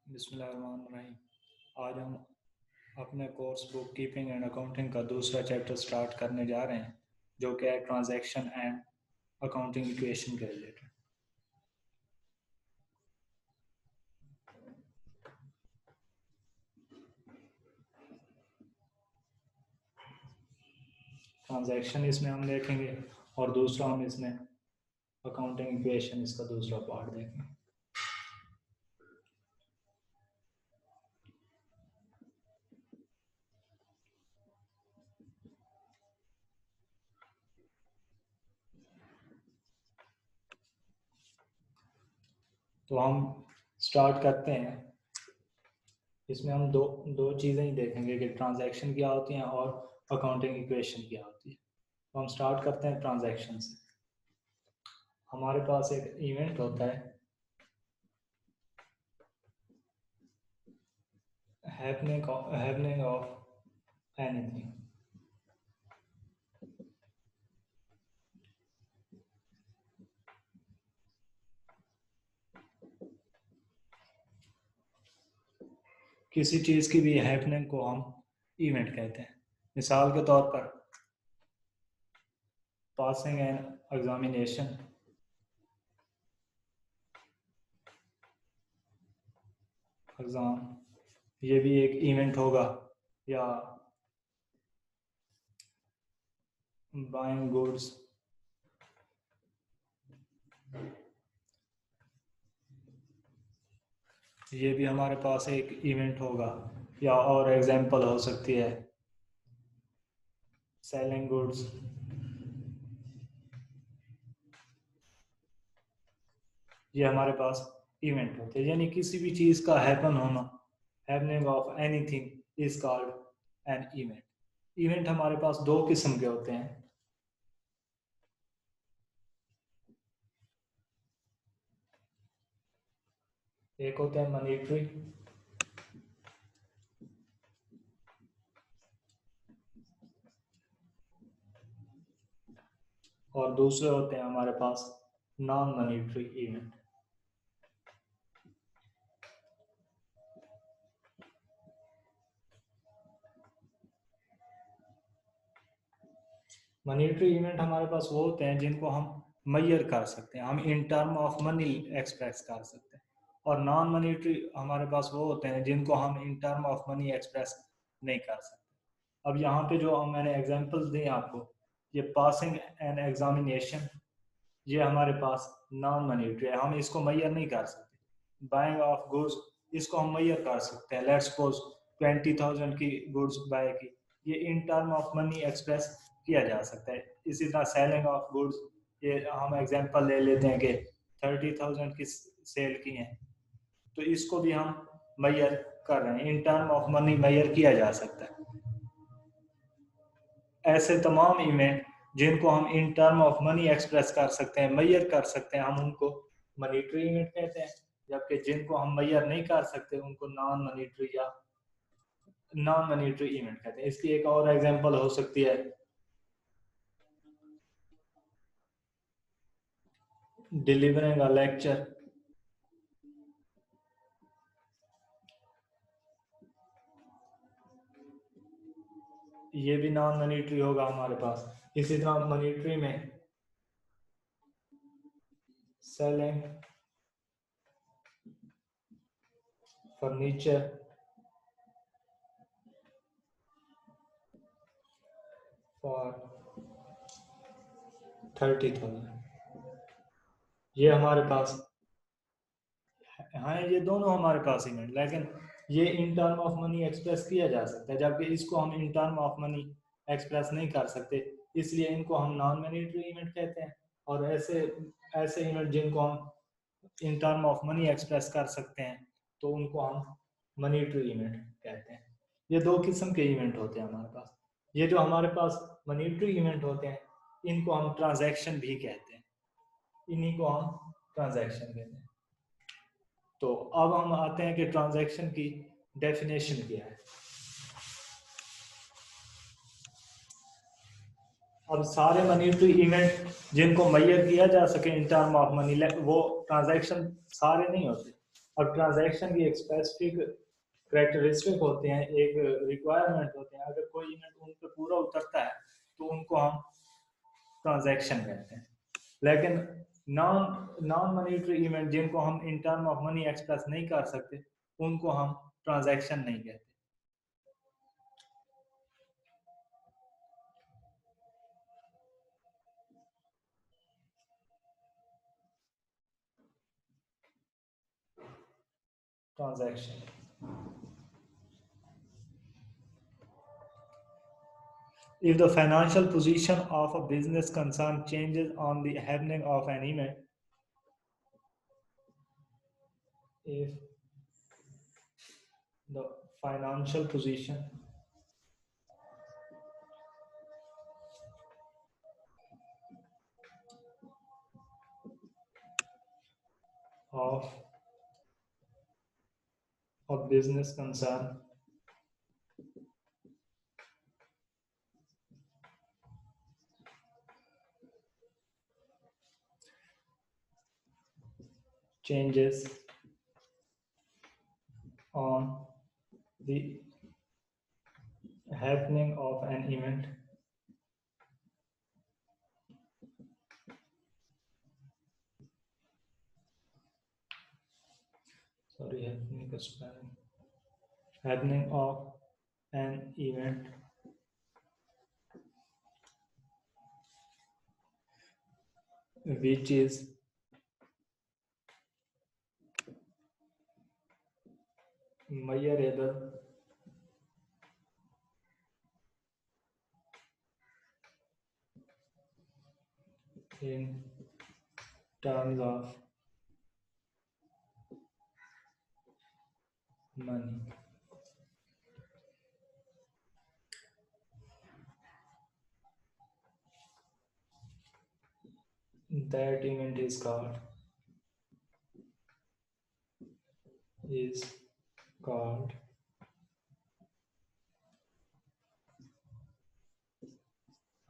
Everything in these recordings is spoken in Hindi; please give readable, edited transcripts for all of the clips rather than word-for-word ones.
बिस्मिल्लाहिर्रहमानिर्रहीम। आज हम अपने course book keeping and accounting का दूसरा चैप्टर स्टार्ट करने जा रहे हैं, जो कि है ट्रांजैक्शन एंड अकाउंटिंग इक्वेशन के रिलेटेड। ट्रांजैक्शन इसमें हम देखेंगे और दूसरा हम इसमें अकाउंटिंग इक्वेशन इसका दूसरा पार्ट देखेंगे। तो हम स्टार्ट करते हैं। इसमें हम दो चीज़ें ही देखेंगे कि ट्रांजैक्शन क्या होती हैं और अकाउंटिंग इक्वेशन क्या होती है। तो हम स्टार्ट करते हैं ट्रांजैक्शन से। हमारे पास एक इवेंट होता है happening of anything। किसी चीज़ की भी हैपनिंग को हम इवेंट कहते हैं। मिसाल के तौर पर पासिंग एन एग्जामिनेशन, एग्ज़ाम, ये भी एक इवेंट होगा, या बाइंग गुड्स, ये भी हमारे पास एक इवेंट होगा। या और एग्जांपल हो सकती है सेलिंग गुड्स, ये हमारे पास इवेंट होते हैं। यानी किसी भी चीज़ का हैपन होना, happening of anything is called an event. Event हमारे पास दो किस्म के होते हैं। एक होते हैं मॉनेटरी और दूसरे होते हैं हमारे पास non monetary event. Monetary event हमारे पास वो होते हैं जिनको हम मेजर कर सकते हैं, हम in term of money express कर सकते हैं। और नॉन मॉनेटरी हमारे पास वो होते हैं जिनको हम in term of money express नहीं कर सकते। अब यहाँ पे जो मैंने एग्जांपल्स दिए आपको, ये पासिंग एन एग्जामिनेशन, ये हमारे पास नॉन मॉनेटरी है, हम इसको मेजर नहीं कर सकते। बाइंग ऑफ गुड्स, इसको हम मेजर कर सकते हैं। लेट्स सपोज 20,000 की गुड्स बाय की, ये in term of money express किया जा सकता है। इसी तरह सेलिंग ऑफ गुड्स, ये हम एग्जांपल ले लेते हैं कि 30,000 की सेल की हैं, तो इसको भी हम मेजर कर रहे हैं, in term of money measure किया जा सकता है। ऐसे तमाम इवेंट जिनको हम in term of money express कर सकते हैं, मेजर कर सकते हैं, हम उनको मॉनेटरी इवेंट कहते हैं। जबकि जिनको हम मेजर नहीं कर सकते उनको नॉन मॉनेटरी या नॉन मॉनेटरी इवेंट कहते हैं। इसकी एक और एग्जांपल हो सकती है डिलीवरिंग अ लेक्चर, ये भी नॉन मॉनेटरी होगा हमारे पास। इसी तरह मॉनेटरी में सेलिंग फर्नीचर फॉर 30,000, ये हमारे पास हाँ, ये दोनों हमारे पास इवेंट, लेकिन ये in term of money express किया जा सकता है, जबकि इसको हम in term of money express नहीं कर सकते, इसलिए इनको हम नॉन मॉनेटरी इवेंट कहते हैं। और ऐसे ऐसे इवेंट जिनको हम in term of money express कर सकते हैं, तो उनको हम मॉनेटरी इवेंट कहते हैं। ये दो किस्म के इवेंट होते हैं हमारे पास। ये जो हमारे पास मॉनेटरी इवेंट होते हैं, इनको हम ट्रांजैक्शन भी कहते हैं, इन्हीं को हम ट्रांजैक्शन कहते हैं। तो अब हम आते हैं कि ट्रांजैक्शन की डेफिनेशन क्या है। अब सारे मॉनेटरी इवेंट जिनको मेजर किया जा सके इन टर्म ऑफ मनी, वो ट्रांजैक्शन सारे नहीं होते। अब ट्रांजैक्शन की एक स्पेसिफिक करेक्टरिस्टिक होते हैं, एक रिक्वायरमेंट होते हैं, अगर कोई इवेंट उन पर पूरा उतरता है तो उनको हम ट्रांजैक्शन कहते हैं। लेकिन नॉन मॉनिटरी इवेंट जिनको हम in term of money express नहीं कर सकते उनको हम ट्रांजैक्शन नहीं कहते। Transaction, if the financial position of a business concern changes on the happening of an event, if the financial position of a business concern changes on the happening of an event, happening of an event which is measurable in terms of money. That event is called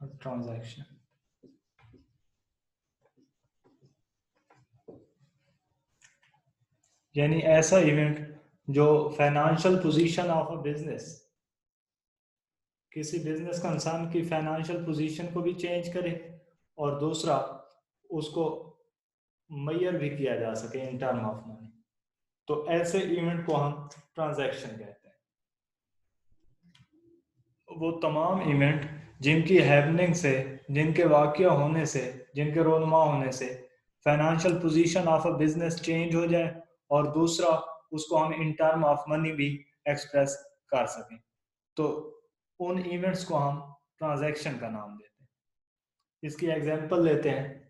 a transaction. यानी ऐसा इवेंट जो financial position of a business, किसी बिजनेस कंसर्न की फाइनेंशियल पोजीशन को भी चेंज करे और दूसरा उसको मेजर भी किया जा सके इन टर्म ऑफ मनी, तो ऐसे इवेंट को हम ट्रांजैक्शन कहते हैं। वो तमाम इवेंट जिनकी हैपनिंग से, जिनके वाकया होने से, जिनके रोनमा होने से financial position of a business change हो जाए और दूसरा उसको हम इन टर्म ऑफ मनी भी एक्सप्रेस कर सकें, तो उन इवेंट्स को हम ट्रांजैक्शन का नाम देते हैं। इसकी एग्जांपल लेते हैं।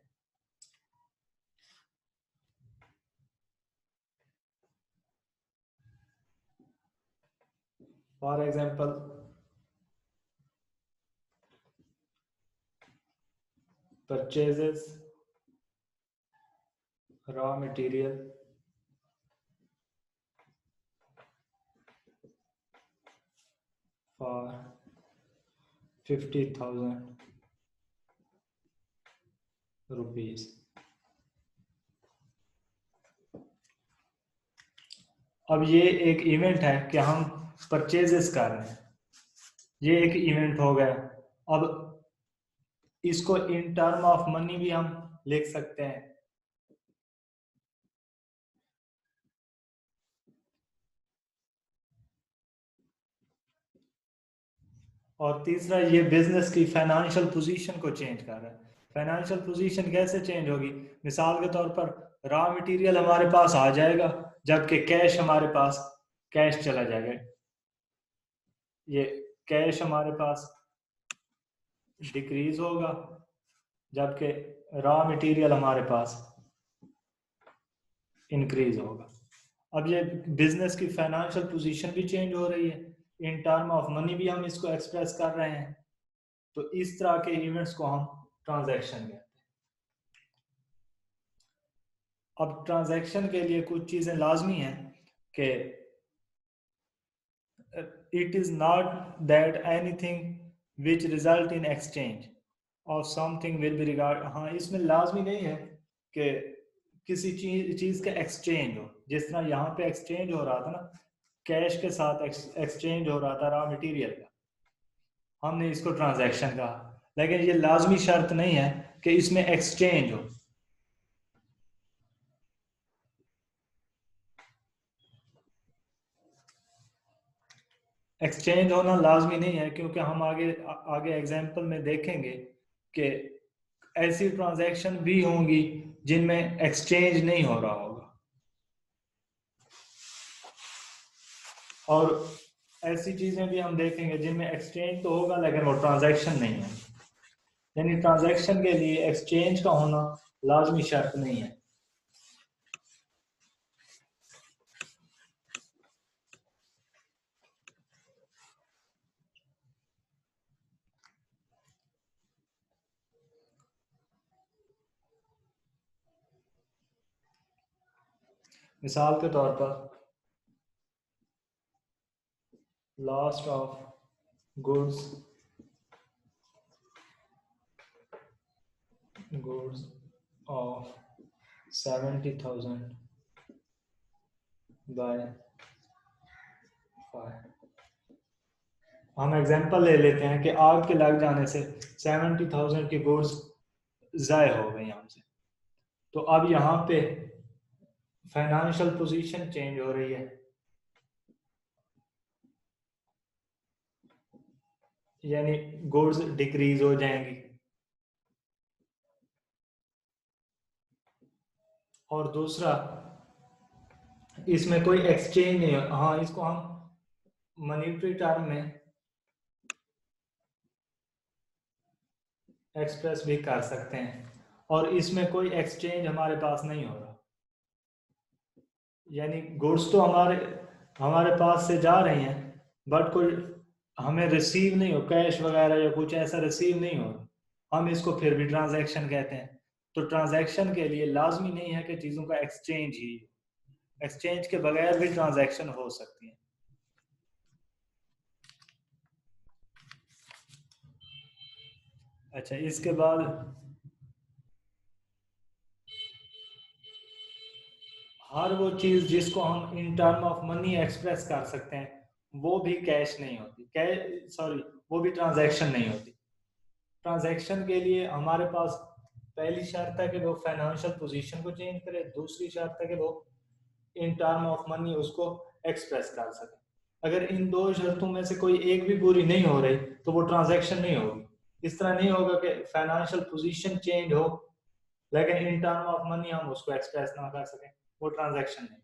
For example, purchases raw material for 50,000 rupees। अब ये एक इवेंट है कि हम परचेजेस कर रहे हैं, ये एक इवेंट हो गया। अब इसको इन टर्म ऑफ मनी भी हम लिख सकते हैं। और तीसरा, ये बिजनेस की फाइनेंशियल पोजीशन को चेंज कर रहा है। फाइनेंशियल पोजीशन कैसे चेंज होगी? मिसाल के तौर पर रॉ मटेरियल हमारे पास आ जाएगा जबकि कैश हमारे पास, कैश चला जाएगा। ये कैश हमारे पास डिक्रीज होगा जबकि रॉ मटेरियल हमारे पास इंक्रीज होगा। अब ये बिजनेस की फाइनेंशियल पोजीशन भी चेंज हो रही है, इन टर्म ऑफ मनी भी हम इसको एक्सप्रेस कर रहे हैं, तो इस तरह के इवेंट्स को हम ट्रांजैक्शन कहते हैं। अब ट्रांजैक्शन के लिए कुछ चीजें लाजमी हैं कि it is not that anything which result in exchange और समथिंग विल बी रिगार्ड। हाँ, इसमें लाजमी नहीं है कि किसी चीज का एक्सचेंज हो, जिस तरह यहाँ पे एक्सचेंज हो रहा था ना, कैश के साथ एक्सचेंज हो रहा था रॉ मटेरियल का, हमने इसको ट्रांजैक्शन कहा। लेकिन ये लाजमी शर्त नहीं है कि इसमें एक्सचेंज हो। एक्सचेंज होना लाजमी नहीं है, क्योंकि हम आगे आगे एग्जाम्पल में देखेंगे कि ऐसी ट्रांजैक्शन भी होंगी जिनमें एक्सचेंज नहीं हो रहा होगा, और ऐसी चीजें भी हम देखेंगे जिनमें एक्सचेंज तो होगा लेकिन वो ट्रांजैक्शन नहीं है। यानी ट्रांजैक्शन के लिए एक्सचेंज का होना लाजमी शर्त नहीं है। मिसाल के तौर पर lost of goods of 70,000 by 5। हम एग्जांपल ले लेते हैं कि आग के लग जाने से 70,000 की गुड्स ज़ाय हो गई हमसे। तो अब यहाँ पे फाइनेंशियल पोजीशन चेंज हो रही है, यानी गुड्स डिक्रीज हो जाएंगी। और दूसरा, इसमें कोई एक्सचेंज नहीं है। हाँ, इसको हम मॉनेटरी टर्म में एक्सप्रेस भी कर सकते हैं, और इसमें कोई एक्सचेंज हमारे पास नहीं हो रहा। यानी गुड्स तो हमारे हमारे पास से जा रही हैं, बट कोई हमें रिसीव नहीं हो, कैश वगैरह या कुछ ऐसा रिसीव नहीं हो रहा, हम इसको फिर भी ट्रांजैक्शन कहते हैं। तो ट्रांजैक्शन के लिए लाजमी नहीं है कि चीज़ों का एक्सचेंज ही, एक्सचेंज के बगैर भी ट्रांजैक्शन हो सकती है। अच्छा, इसके बाद हर वो चीज़ जिसको हम in term of money express कर सकते हैं वो भी कैश नहीं होती, कैश सॉरी, वो भी ट्रांजैक्शन नहीं होती। ट्रांजैक्शन के लिए हमारे पास पहली शर्त है कि वो फाइनेंशियल पोजीशन को चेंज करे, दूसरी शर्त है कि वो इन टर्म ऑफ मनी उसको एक्सप्रेस कर सके। अगर इन दो शर्तों में से कोई एक भी पूरी नहीं हो रही तो वो ट्रांजैक्शन नहीं होगी। इस तरह नहीं होगा कि फाइनेंशियल पोजीशन चेंज हो लेकिन इन टर्म ऑफ मनी हम उसको एक्सप्रेस ना कर सकें, वो ट्रांजैक्शन नहीं।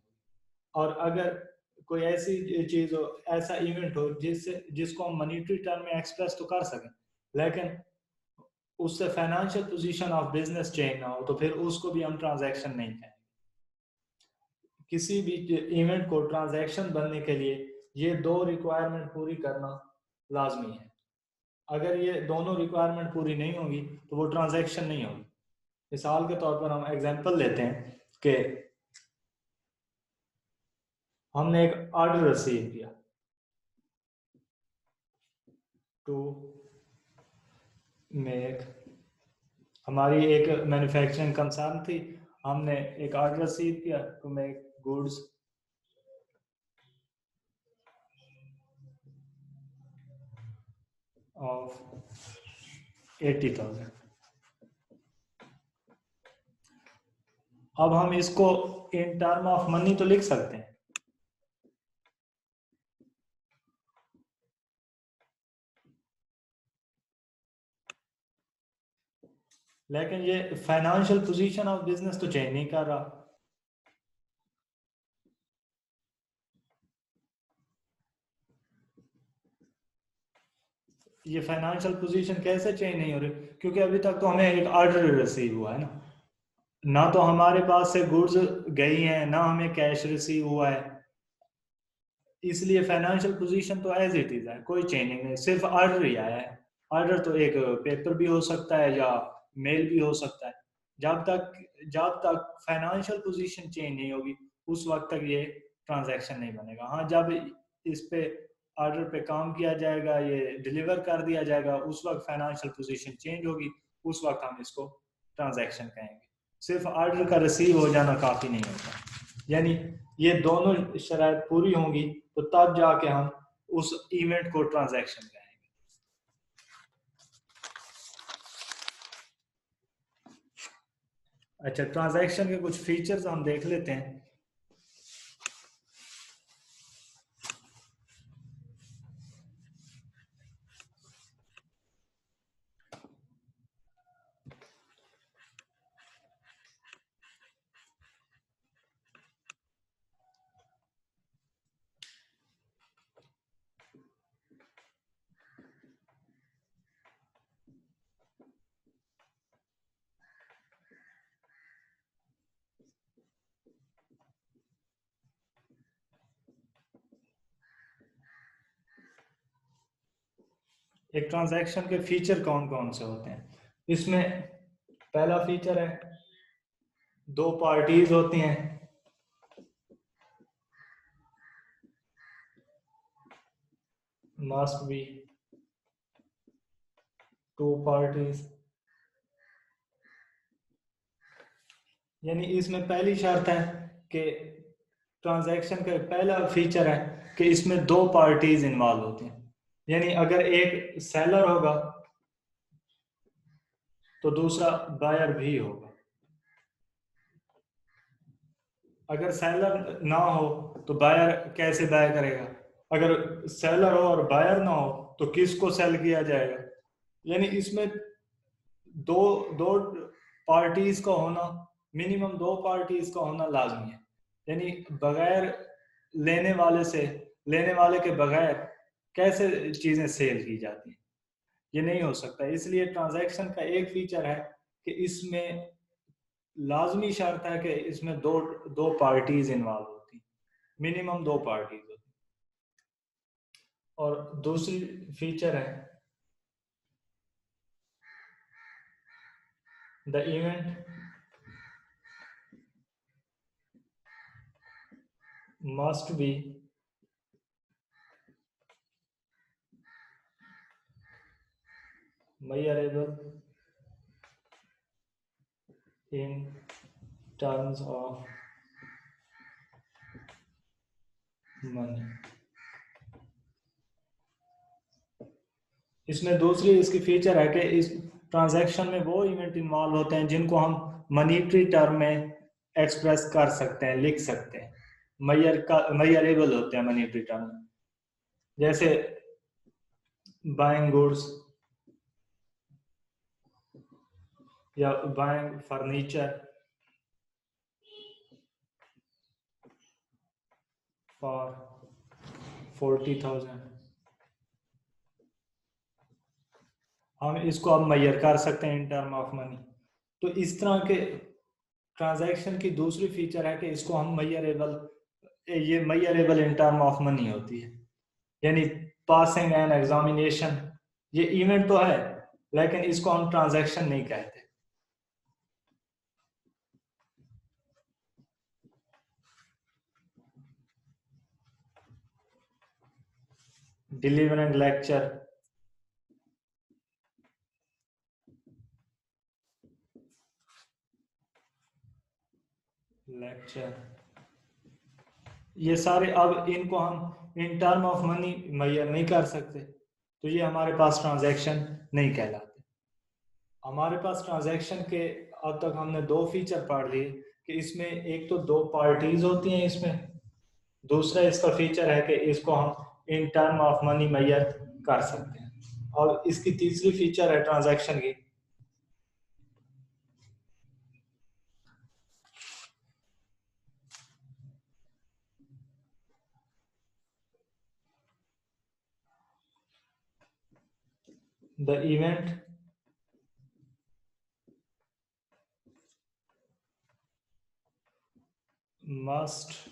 और अगर कोई ऐसी चीज हो, ऐसा इवेंट हो जिसको हम मनीटरी टर्म में एक्सप्रेस तो कर सकें लेकिन उससे financial position of business change ना हो, तो फिर उसको भी हम ट्रांजैक्शन नहीं कहेंगे। किसी भी इवेंट को ट्रांजैक्शन बनने के लिए ये दो रिक्वायरमेंट पूरी करना लाजमी है। अगर ये दोनों रिक्वायरमेंट पूरी नहीं होगी तो वो ट्रांजैक्शन नहीं होगी। मिसाल के तौर पर हम एग्जांपल लेते हैं कि हमने एक ऑर्डर रिसीव किया टू मेक, हमारी एक मैन्युफैक्चरिंग कंसर्न थी, हमने एक ऑर्डर रिसीव किया टू मेक गुड्स ऑफ 80,000। अब हम इसको इन टर्म ऑफ मनी तो लिख सकते हैं, लेकिन ये फाइनेंशियल पोजीशन ऑफ बिजनेस तो चेंज नहीं कर रहा। ये फाइनेंशियल पोजीशन कैसे चेंज नहीं हो रही? क्योंकि अभी तक तो हमें एक ऑर्डर रिसीव हुआ है ना तो हमारे पास से गुड्स गई हैं ना हमें कैश रिसीव हुआ है, इसलिए फाइनेंशियल पोजीशन तो एज इट इज है, कोई चेंजिंग नहीं, सिर्फ ऑर्डर ही आया है। ऑर्डर तो एक पेपर भी हो सकता है या मेल भी हो सकता है। जब तक फाइनेंशियल पोजीशन चेंज नहीं होगी उस वक्त तक ये ट्रांजैक्शन नहीं बनेगा। हाँ, जब इस पे ऑर्डर पे काम किया जाएगा, ये डिलीवर कर दिया जाएगा, उस वक्त फाइनेंशियल पोजीशन चेंज होगी, उस वक्त हम इसको ट्रांजैक्शन कहेंगे। सिर्फ ऑर्डर का रिसीव हो जाना काफी नहीं होता। यानी ये दोनों शराइत पूरी होंगी तो तब जाके हम उस इवेंट को ट्रांजैक्शन कहेंगे। अच्छा, ट्रांजैक्शन के कुछ फीचर्स हम देख लेते हैं। एक ट्रांजैक्शन के फीचर कौन कौन से होते हैं? इसमें पहला फीचर है दो पार्टीज होती हैं। Must be two parties. यानी इसमें पहली शर्त है कि ट्रांजैक्शन का पहला फीचर है कि इसमें दो पार्टीज इन्वॉल्व होती हैं। यानी अगर एक सेलर होगा तो दूसरा बायर भी होगा। अगर सेलर ना हो तो बायर कैसे बाय करेगा? अगर सेलर हो और बायर ना हो तो किसको सेल किया जाएगा? यानी इसमें दो दो पार्टीज का होना, मिनिमम दो पार्टीज का होना लाजमी है। यानी बगैर लेने वाले के बगैर कैसे चीजें सेल की जाती हैं? ये नहीं हो सकता। इसलिए ट्रांजैक्शन का एक फीचर है कि इसमें लाजमी शर्त है कि इसमें दो दो पार्टीज इन्वॉल्व होती, मिनिमम दो पार्टीज होती। और दूसरी फीचर है the event must be measurable in terms of money। इसमें दूसरी इसकी फीचर है कि इस ट्रांजैक्शन में वो इवेंट इन्वॉल्व होते हैं जिनको हम मनीटरी टर्म में एक्सप्रेस कर सकते हैं, लिख सकते हैं। मयरेबल होते हैं मनीटरी टर्म, जैसे बाइंग गुड्स या बाइंग फर्नीचर फॉर 40,000। हम इसको अब मैयर कर सकते हैं इन टर्म ऑफ मनी। तो इस तरह के ट्रांजैक्शन की दूसरी फीचर है कि इसको हम मैयरेबल इन टर्म ऑफ मनी होती है। यानी पासिंग एन एग्जामिनेशन, ये इवेंट तो है लेकिन इसको हम ट्रांजैक्शन नहीं कहते। डिलीवरिंग लेक्चर, ये सारे अब इनको हम in term of money Maihar नहीं कर सकते, तो ये हमारे पास ट्रांजैक्शन नहीं कहलाते। हमारे पास ट्रांजैक्शन के अब तक हमने दो फीचर पढ़ लिए कि इसमें एक तो दो पार्टीज होती हैं इसमें, दूसरा इसका फीचर है कि इसको हम in term of money Maihar कर सकते हैं। और इसकी तीसरी फीचर है ट्रांजैक्शन की the event must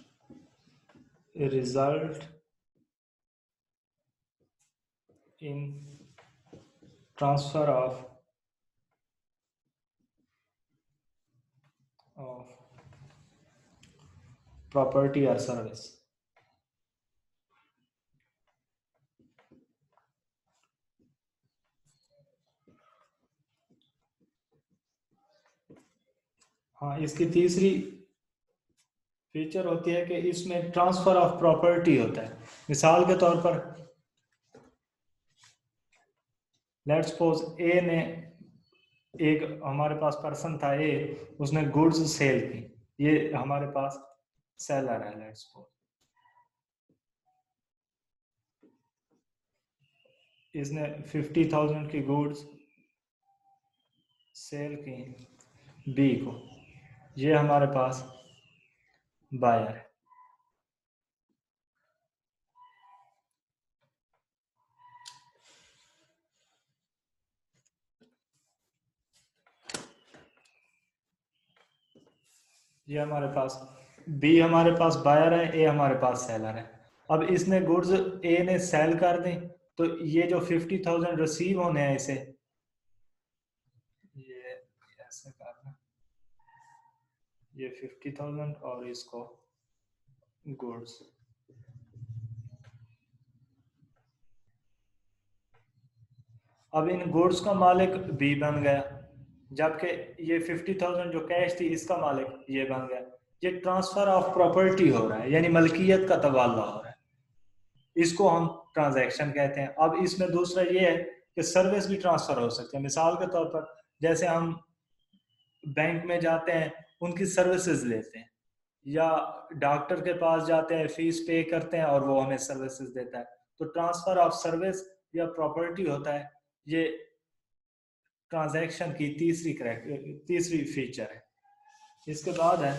result in transfer of property or service। हाँ, इसकी तीसरी फीचर होती है कि इसमें ट्रांसफर ऑफ प्रॉपर्टी होता है। मिसाल के तौर पर लेट्स सपोज ए ने, एक हमारे पास पर्सन था ए, उसने गुड्स सेल की, ये हमारे पास सेलर है। लेट्स सपोज इसने 50,000 की गुड्स सेल की बी को, ये हमारे पास बायर है। ये हमारे पास बी हमारे पास बायर है, ए हमारे पास सेलर है। अब इसने गुड्स ए ने सेल कर दी, तो ये जो 50,000 रिसीव होने हैं इसे, ये ऐसे करना, ये 50,000 और इसको गुड्स। अब इन गुड्स का मालिक बी बन गया, जबकि ये 50,000 जो कैश थी इसका मालिक ये बन गया। ये ट्रांसफर ऑफ प्रॉपर्टी हो रहा है, यानी मलकियत का तबादला हो रहा है, इसको हम ट्रांजैक्शन कहते हैं। अब इसमें दूसरा ये है कि सर्विस भी ट्रांसफर हो सकती है। मिसाल के तौर पर जैसे हम बैंक में जाते हैं, उनकी सर्विसेज लेते हैं, या डॉक्टर के पास जाते हैं, फीस पे करते हैं और वो हमें सर्विसेज देता है, तो ट्रांसफर ऑफ सर्विस या प्रॉपर्टी होता है। ये ट्रांजैक्शन की तीसरी फीचर है। इसके बाद है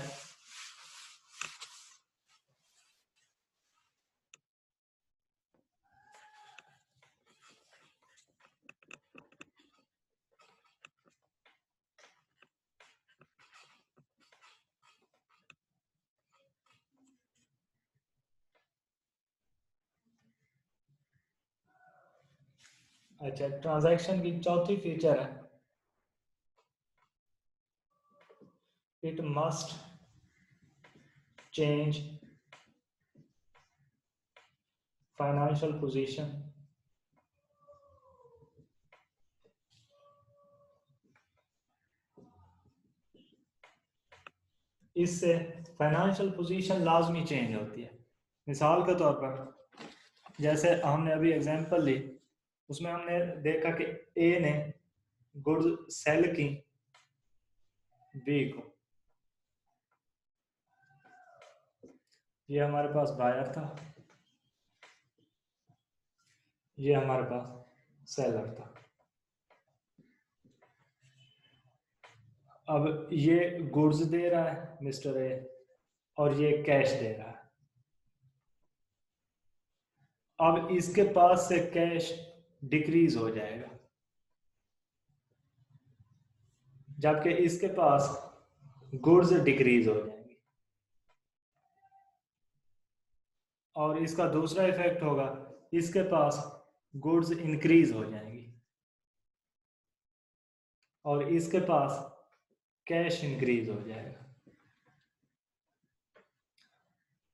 अच्छा, ट्रांजैक्शन की चौथी फीचर है it must change financial position इससे फाइनेंशियल पोजीशन लाजमी चेंज होती है। मिसाल के तौर पर जैसे हमने अभी एग्जांपल ली, उसमें हमने देखा कि ए ने गुड्स सेल की बी को, ये हमारे पास बायर था, ये हमारे पास सेलर था। अब ये गुड्स दे रहा है मिस्टर ए, और ये कैश दे रहा है। अब इसके पास से कैश डिक्रीज हो जाएगा, जबकि इसके पास गुड्स डिक्रीज हो जाएंगी। और इसका दूसरा इफेक्ट होगा, इसके पास गुड्स इंक्रीज हो जाएंगी और इसके पास कैश इंक्रीज हो जाएगा।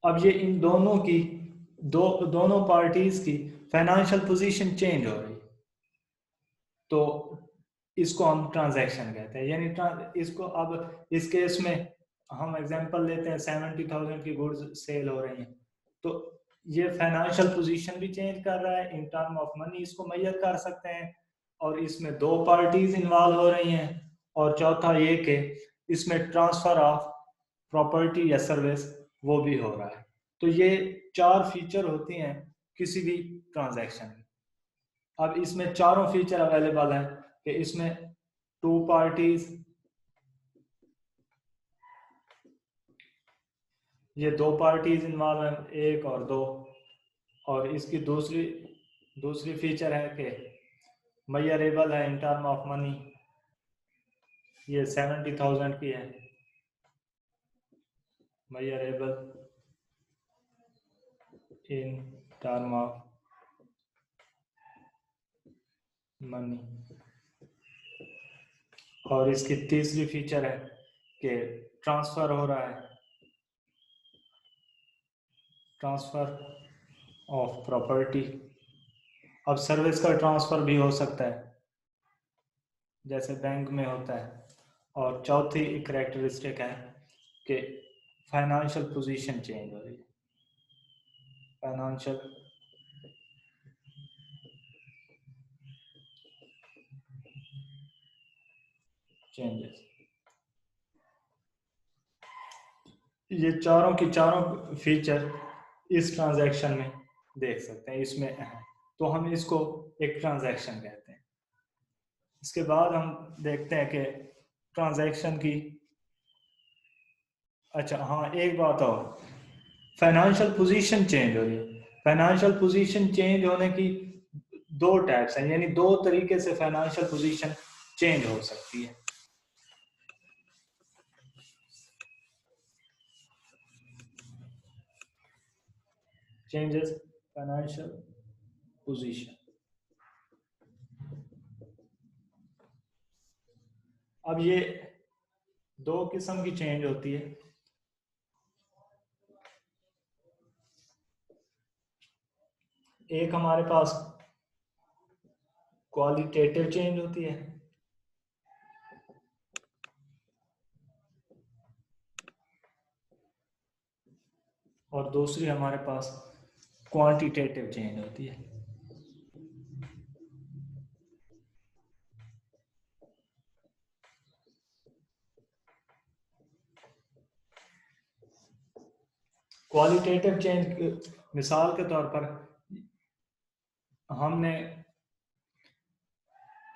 अब ये इन दोनों की दोनों पार्टीज की फाइनेंशियल पोजीशन चेंज हो रही, तो इसको हम ट्रांजैक्शन कहते हैं। यानी इसको, अब इस केस में हम एग्जांपल लेते हैं 70,000 की गुड्स सेल हो रही हैं, तो ये फाइनेंशियल पोजीशन भी चेंज कर रहा है, इन टर्म ऑफ मनी इसको मेजर कर सकते हैं, और इसमें दो पार्टीज इन्वॉल्व हो रही हैं, और चौथा ये कि इसमें ट्रांसफर ऑफ प्रॉपर्टी या सर्विस वो भी हो रहा है। तो ये चार फीचर होती हैं किसी भी ट्रांजैक्शन में। अब इसमें चारों फीचर अवेलेबल हैं कि इसमें टू पार्टीज, ये दो पार्टीज इन्वॉल्व हैं, एक और दो, और इसकी दूसरी फीचर है कि मेजरेबल है इन टर्म ऑफ मनी, ये 70,000 की है, measurable in term of money. और इसकी तीसरी फीचर है कि ट्रांसफर हो रहा है, ट्रांसफर ऑफ प्रॉपर्टी। अब सर्विस का ट्रांसफर भी हो सकता है जैसे बैंक में होता है, और चौथी कैरेक्टरिस्टिक है कि फाइनेंशियल पोजीशन चेंज हो रही है, फाइनेंशियल चेंजेस। ये चारों की चारों फीचर इस ट्रांजैक्शन में देख सकते हैं, इसमें है, तो हम इसको एक ट्रांजैक्शन कहते हैं। इसके बाद हम देखते हैं कि ट्रांजैक्शन की, अच्छा हाँ एक बात और, फाइनेंशियल पोजीशन चेंज हो रही है। फाइनेंशियल पोजीशन चेंज होने की दो टाइप्स हैं, यानी दो तरीके से फाइनेंशियल पोजीशन चेंज हो सकती है। Changes financial position. अब ये दो किस्म की चेंज होती है। एक हमारे पास क्वालिटेटिव चेंज होती है, और दूसरी हमारे पास क्वांटिटेटिव चेंज होती है। क्वालिटेटिव चेंज मिसाल के तौर पर हमने,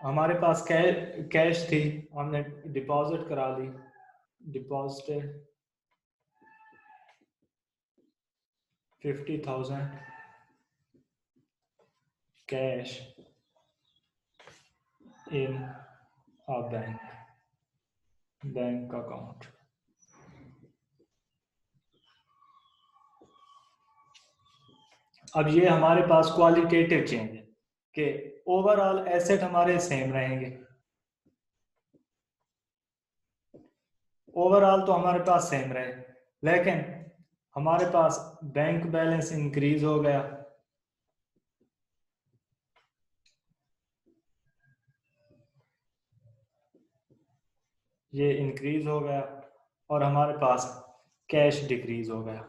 हमारे पास कैश थी, हमने डिपॉजिट करा ली, deposit 50,000 cash in a bank account. अब ये हमारे पास क्वालिटेटिव चेंज है कि ओवरऑल एसेट हमारे सेम रहेंगे, ओवरऑल तो हमारे पास सेम रहे, लेकिन हमारे पास बैंक बैलेंस इंक्रीज हो गया, ये इंक्रीज हो गया, और हमारे पास कैश डिक्रीज हो गया।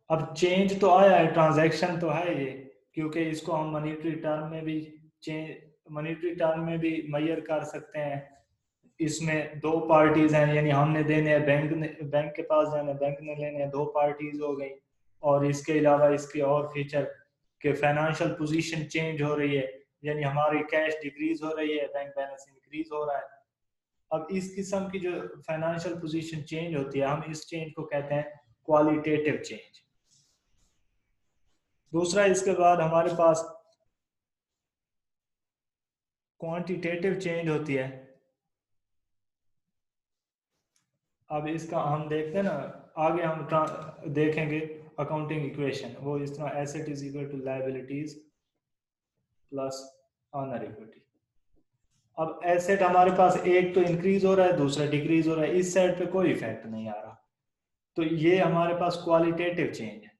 अब चेंज तो आया है, ट्रांजैक्शन तो है ये, क्योंकि इसको हम मॉनेटरी टर्म में भी मॉनेटरी टर्म में भी मेजर कर सकते हैं। इसमें दो पार्टीज हैं, यानी हमने देने हैं, बैंक के पास जाना है, बैंक ने लेने हैं, दो पार्टीज हो गई। और इसके अलावा इसके और फीचर के फाइनेंशियल पोजीशन चेंज हो रही है, यानी हमारी कैश डिक्रीज हो रही है, बैंक बैलेंस इंक्रीज हो रहा है। अब इस किस्म की जो फाइनेंशियल पोजीशन चेंज होती है, हम इस चेंज को कहते हैं क्वालिटेटिव चेंज। दूसरा इसके बाद हमारे पास क्वांटिटेटिव चेंज होती है। अब इसका हम देखते हैं ना, आगे हम देखेंगे अकाउंटिंग इक्वेशन, वो इस तरह asset is equal to liabilities plus owner equity. अब एसेट हमारे पास एक तो इंक्रीज हो रहा है, दूसरा डिक्रीज हो रहा है, इस साइड पे कोई इफेक्ट नहीं आ रहा, तो ये हमारे पास क्वालिटेटिव चेंज है।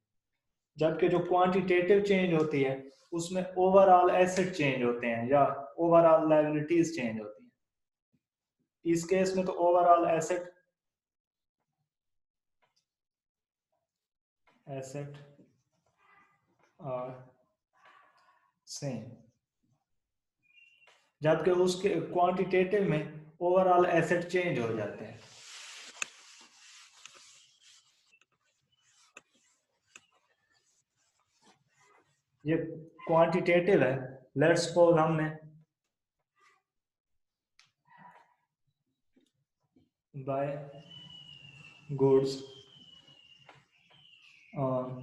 जबकि जो क्वांटिटेटिव चेंज होती है उसमें ओवरऑल एसेट चेंज होते हैं या ओवरऑल लायबिलिटीज चेंज होती हैं। इस केस में तो ओवरऑल एसेट आर सेम, जबकि उसके क्वांटिटेटिव में ओवरऑल एसेट चेंज हो जाते हैं। ये क्वांटिटेटिव है। लेट्स सपोज हमने बाय गुड्स ऑन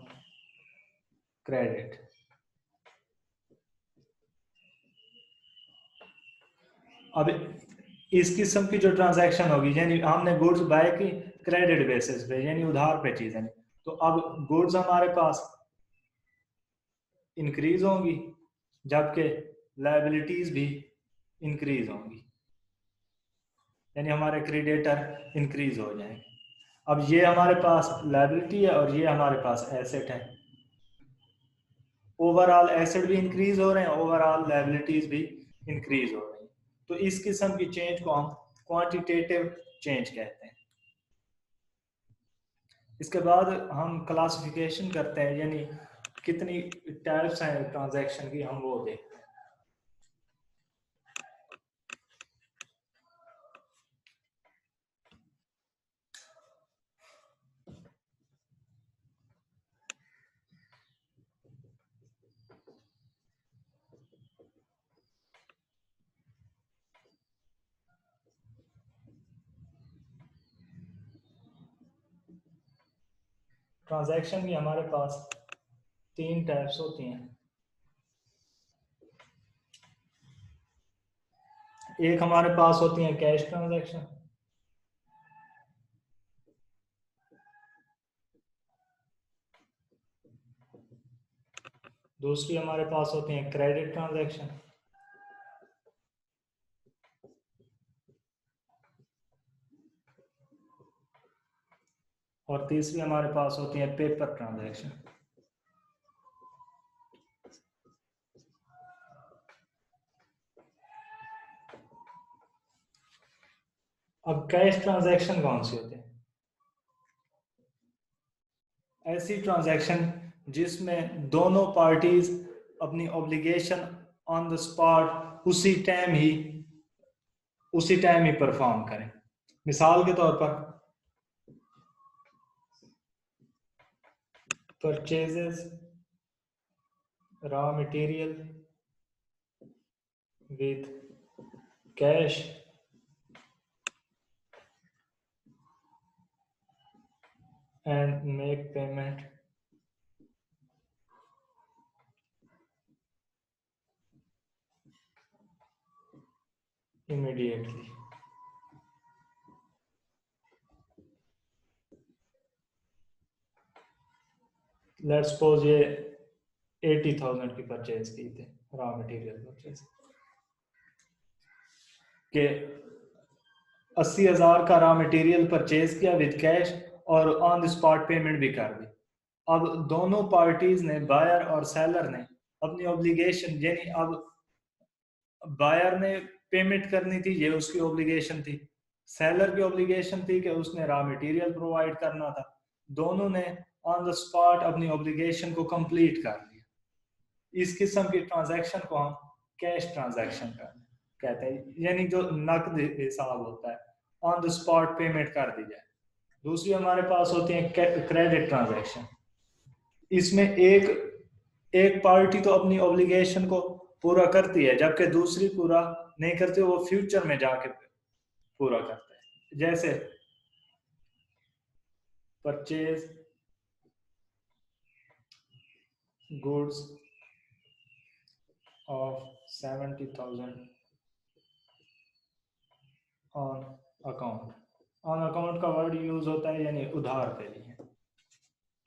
क्रेडिट, अब इस किस्म की जो ट्रांजैक्शन होगी, यानी हमने गुड्स बाय की क्रेडिट बेसिस पे, यानी उधार पे चीजें, तो अब गुड्स हमारे पास इंक्रीज होंगी, जबकि लायबिलिटीज भी इंक्रीज होंगी, यानी हमारे क्रेडिटर इंक्रीज हो जाएंगे। अब ये हमारे पास लायबिलिटी है और ये हमारे पास एसेट है। ओवरऑल एसेट भी इंक्रीज हो रहे हैं, ओवरऑल लायबिलिटीज भी इंक्रीज हो रही हैं। तो इस किस्म की चेंज को हम क्वांटिटेटिव चेंज कहते हैं। इसके बाद हम क्लासिफिकेशन करते हैं, यानी कितनी टाइप्स हैं ट्रांजैक्शन की, हम वो देखते हैं। ट्रांजैक्शन की हमारे पास 3 टाइप्स होती हैं। एक हमारे पास होती है कैश ट्रांजैक्शन, दूसरी हमारे पास होती है क्रेडिट ट्रांजैक्शन, और तीसरी हमारे पास होती है पेपर ट्रांजैक्शन। अब कैश ट्रांजैक्शन कौन सी होती है? ऐसी ट्रांजैक्शन जिसमें दोनों पार्टीज अपनी ऑब्लिगेशन ऑन द स्पॉट उसी टाइम ही परफॉर्म करें। मिसाल के तौर पर purchases raw material with cash and make payment immediately. Let's suppose ये 80,000 की परचेज की थी, रॉ मटेरियल परचेज के 80,000 का रॉ मटेरियल परचेज किया विद कैश और ऑन द स्पॉट पेमेंट भी कर दी। अब दोनों पार्टीज ने, बायर और सेलर ने, अपनी ऑब्लिगेशन, यानी अब बायर ने पेमेंट करनी थी, ये उसकी ऑब्लिगेशन थी, सेलर की ऑब्लिगेशन थी कि उसने रॉ मटेरियल प्रोवाइड करना था। दोनों ने ऑन द स्पॉट अपनी ऑब्लिगेशन को कंप्लीट कर लिया। इस किस्म की ट्रांजैक्शन को हम कैश ट्रांजैक्शन कहते हैं, यानी जो नकद हिसाब होता है, ऑन द स्पॉट पेमेंट कर दी जाए। दूसरी हमारे पास होती है क्रेडिट ट्रांजैक्शन। इसमें एक पार्टी तो अपनी ऑब्लिगेशन को पूरा करती है, जबकि दूसरी पूरा नहीं करती, वो फ्यूचर में जाके पूरा करता है। जैसे purchase goods of 70,000 on account. On account का वर्ड यूज होता है यानी उधार के लिए।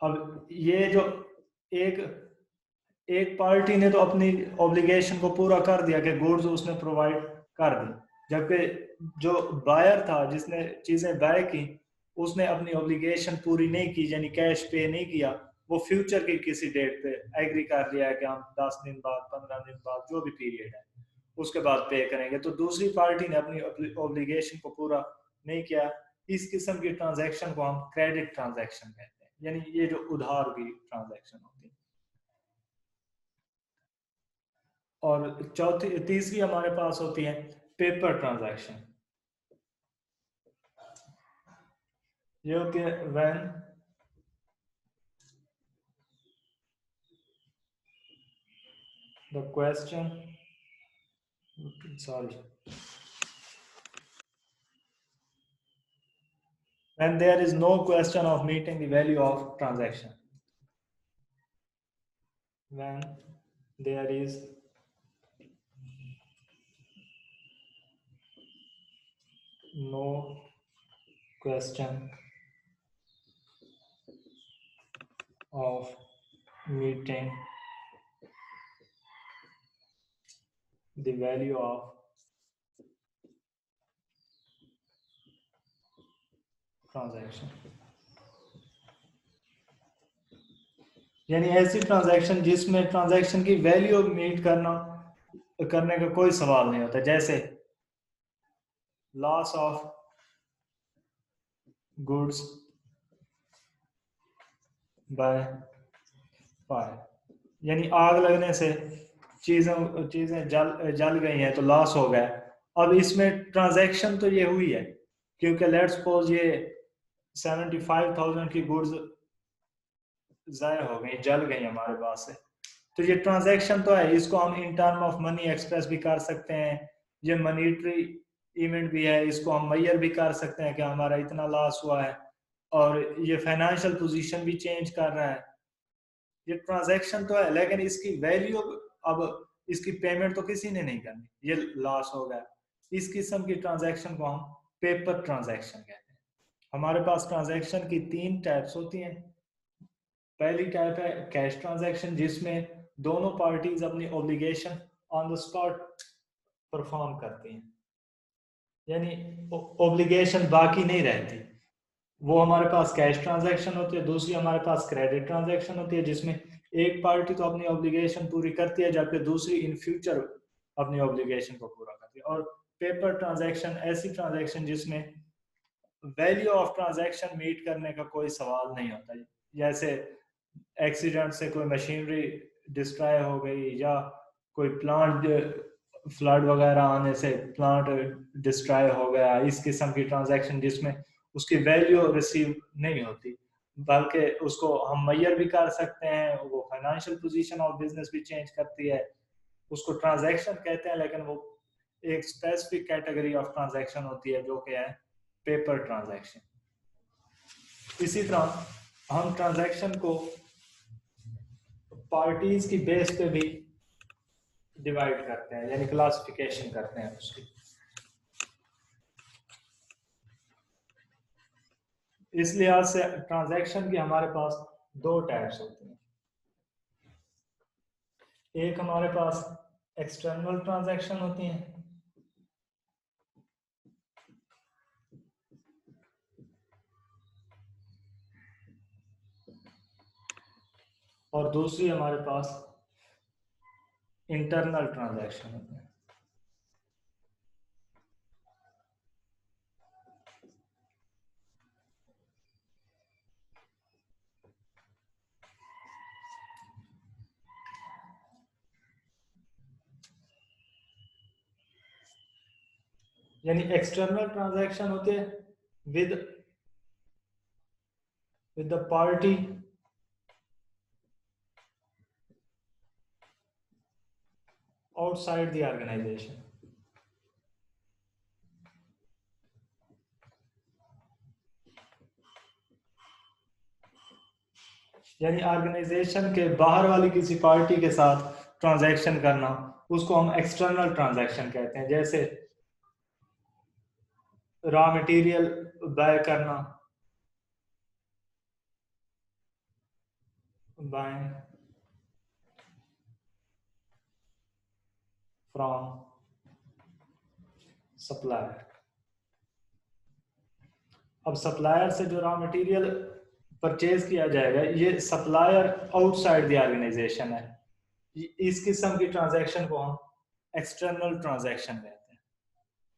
अब ये जो एक एक पार्टी ने तो अपनी ऑब्लिगेशन को पूरा कर दिया कि गुड्स उसने प्रोवाइड कर दी, जबकि जो बायर था जिसने चीजें बाय की, उसने अपनी ऑब्लिगेशन पूरी नहीं की, यानी कैश पे नहीं किया। वो फ्यूचर की किसी डेट पे एग्री कर लिया है कि हम 10 दिन बाद, 15 दिन बाद, जो भी पीरियड है उसके बाद पे करेंगे, तो दूसरी पार्टी ने अपनी ऑब्लिगेशन को पूरा नहीं किया। इस किस्म की ट्रांजैक्शन को हम क्रेडिट ट्रांजैक्शन कहते हैं, यानी ये जो उधार की ट्रांजैक्शन होती है। और तीसरी हमारे पास होती है पेपर ट्रांजैक्शन। ये होती है when the question when there is no question of meeting the value of transaction. When there is no question of meeting the value of transaction, यानी ऐसी ट्रांजैक्शन जिसमें ट्रांजैक्शन की वैल्यू मीट करने का कोई सवाल नहीं होता। जैसे loss of goods by fire, यानी आग लगने से चीजें जल जल गई हैं तो लॉस हो गया। अब इसमें ट्रांजैक्शन तो ये हुई है, क्योंकि लेट्स सपोज ये 75,000 की गुड्स जाया हो गई, जल गई हमारे पास से, तो ये ट्रांजैक्शन तो है, इसको हम in term of money express भी कर सकते हैं। ये मनीटरी इवेंट भी है, इसको हम मैयर भी कर सकते हैं कि हमारा इतना लॉस हुआ है, और ये फाइनेंशियल पोजीशन भी चेंज कर रहा है। ये ट्रांजैक्शन तो है, लेकिन इसकी वैल्यू, अब इसकी पेमेंट तो किसी ने नहीं करनी, ये लॉस हो गया। इस किस्म की ट्रांजैक्शन को हम पेपर ट्रांजैक्शन कहते हैं। हमारे पास ट्रांजैक्शन की 3 टाइप्स होती हैं। पहली टाइप है कैश ट्रांजैक्शन, जिसमें दोनों पार्टीज अपनी obligation on the spot perform करती हैं, यानी ऑब्लिगेशन बाकी नहीं रहती। वो हमारे पास कैश ट्रांजैक्शन होती है। दूसरी हमारे पास क्रेडिट ट्रांजैक्शन होती है, जिसमें एक पार्टी तो अपनी ऑब्लिगेशन पूरी करती है, जबकि दूसरी इन फ्यूचर अपनी ऑब्लिगेशन को पूरा करती है। और पेपर ट्रांजैक्शन ऐसी ट्रांजैक्शन जिसमें वैल्यू ऑफ ट्रांजैक्शन मीट करने का कोई सवाल नहीं होता। जैसे एक्सीडेंट से कोई मशीनरी डिस्ट्रॉय हो गई, या कोई प्लांट फ्लड वगैरह आने से प्लांट डिस्ट्रॉय हो गया, इस किस्म की ट्रांजैक्शन जिसमें उसकी वैल्यू रिसीव नहीं होती, बल्कि उसको हम मैयर भी कर सकते हैं, वो फाइनेंशियल पोजीशन ऑफ बिजनेस भी चेंज करती है, उसको ट्रांजैक्शन कहते हैं। लेकिन वो एक स्पेसिफिक कैटेगरी ऑफ ट्रांजैक्शन होती है, जो कि है पेपर ट्रांजैक्शन। इसी तरह हम ट्रांजैक्शन को पार्टीज की बेस पे भी डिवाइड करते हैं, यानी क्लासिफिकेशन करते हैं उसकी। इस लिहाज से ट्रांजैक्शन की हमारे पास 2 टाइप्स होती हैं। एक हमारे पास एक्सटर्नल ट्रांजैक्शन होती हैं, और दूसरी हमारे पास इंटरनल ट्रांजैक्शन होती हैं। यानी एक्सटर्नल ट्रांजैक्शन होते हैं with the party outside the organisation. यानी ऑर्गेनाइजेशन के बाहर वाली किसी पार्टी के साथ ट्रांजैक्शन करना, उसको हम एक्सटर्नल ट्रांजैक्शन कहते हैं। जैसे रॉ मटेरियल बाय करना, बाय फ्रॉम सप्लायर। अब सप्लायर से जो रॉ मटेरियल परचेज किया जाएगा, ये सप्लायर आउटसाइड द ऑर्गेनाइजेशन है। इस किस्म की ट्रांजैक्शन को हम एक्सटर्नल ट्रांजैक्शन कहते हैं।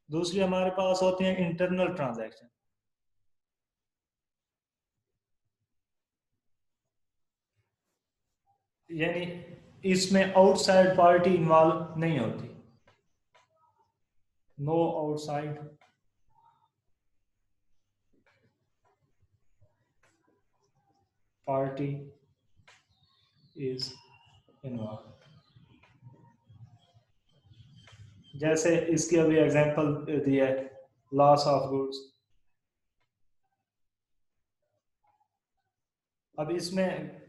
दूसरी हमारे पास होती है इंटरनल ट्रांजैक्शन, यानी इसमें आउटसाइड पार्टी इन्वॉल्व नहीं होती। No outside party is involve. जैसे इसकी अभी एग्जांपल दिया है, लॉस ऑफ गुड्स। अब इसमें